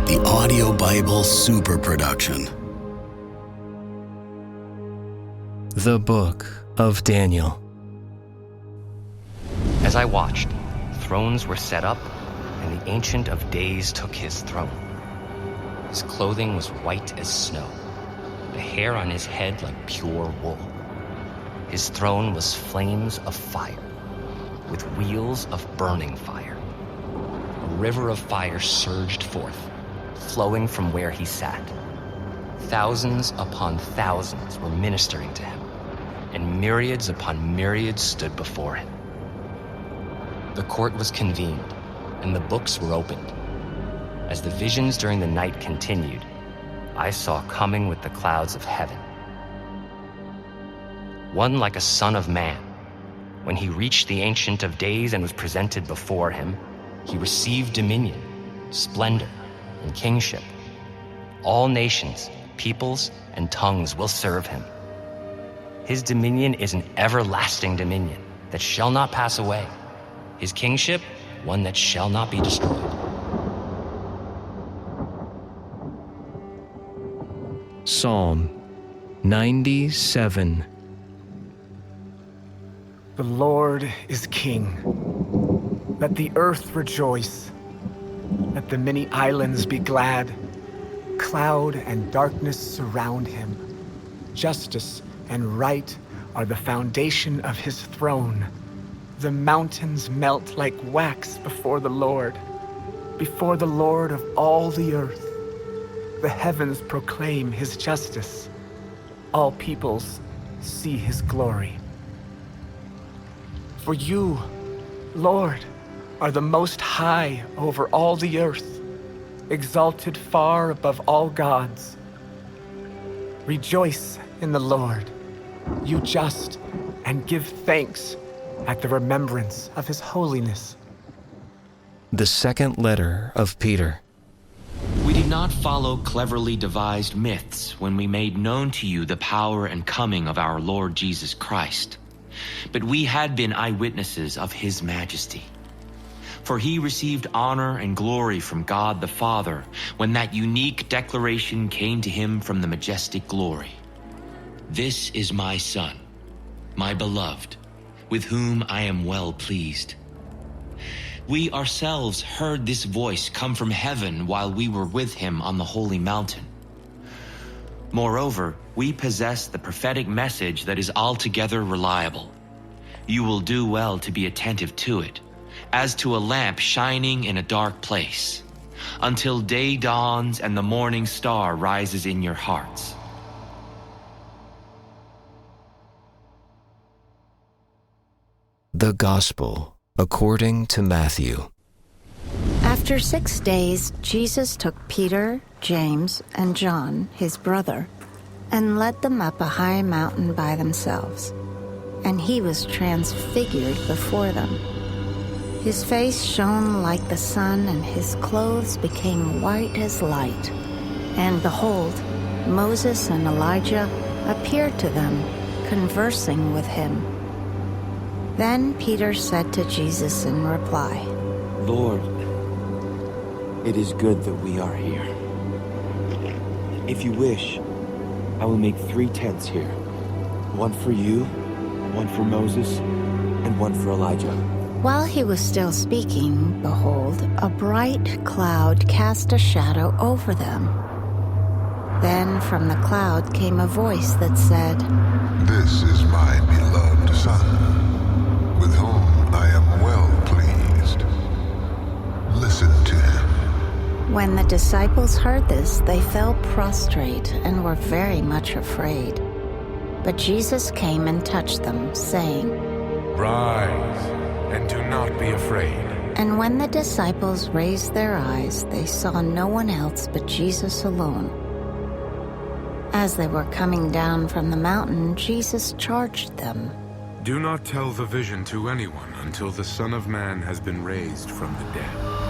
the Audio Bible Super Production. The Book of Daniel. As I watched, thrones were set up, and the Ancient of Days took his throne. His clothing was white as snow, the hair on his head like pure wool. His throne was flames of fire, with wheels of burning fire. A river of fire surged forth, flowing from where he sat. Thousands upon thousands were ministering to him, and myriads upon myriads stood before him. The court was convened, and the books were opened. As the visions during the night continued, I saw coming with the clouds of heaven one like a son of man. When he reached the Ancient of Days and was presented before him, he received dominion, splendor, and kingship. All nations, peoples, and tongues will serve him. His dominion is an everlasting dominion that shall not pass away. His kingship, one that shall not be destroyed. Psalm 97. The Lord is King. Let the earth rejoice. Let the many islands be glad. Cloud and darkness surround him. Justice and right are the foundation of his throne. The mountains melt like wax before the Lord of all the earth. The heavens proclaim his justice. All peoples see his glory. For you, Lord, are the most high over all the earth, exalted far above all gods. Rejoice in the Lord, you just, and give thanks at the remembrance of his holiness. The second letter of Peter. We did not follow cleverly devised myths when we made known to you the power and coming of our Lord Jesus Christ. But we had been eyewitnesses of his majesty. For he received honor and glory from God the Father when that unique declaration came to him from the majestic glory. This is my Son, my beloved, with whom I am well pleased. We ourselves heard this voice come from heaven while we were with him on the holy mountain. Moreover, we possess the prophetic message that is altogether reliable. You will do well to be attentive to it, as to a lamp shining in a dark place, until day dawns and the morning star rises in your hearts. The Gospel according to Matthew. After 6 days, Jesus took Peter, James, and John, his brother, and led them up a high mountain by themselves. And he was transfigured before them. His face shone like the sun, and his clothes became white as light. And behold, Moses and Elijah appeared to them, conversing with him. Then Peter said to Jesus in reply, Lord, it is good that we are here. If you wish, I will make 3 tents here. One for you, one for Moses, and one for Elijah. While he was still speaking, behold, a bright cloud cast a shadow over them. Then from the cloud came a voice that said, This is my beloved Son, with whom I am well pleased. Listen to him. When the disciples heard this, they fell prostrate and were very much afraid. But Jesus came and touched them, saying, Rise, and do not be afraid. And when the disciples raised their eyes, they saw no one else but Jesus alone. As they were coming down from the mountain, Jesus charged them, Do not tell the vision to anyone until the Son of Man has been raised from the dead.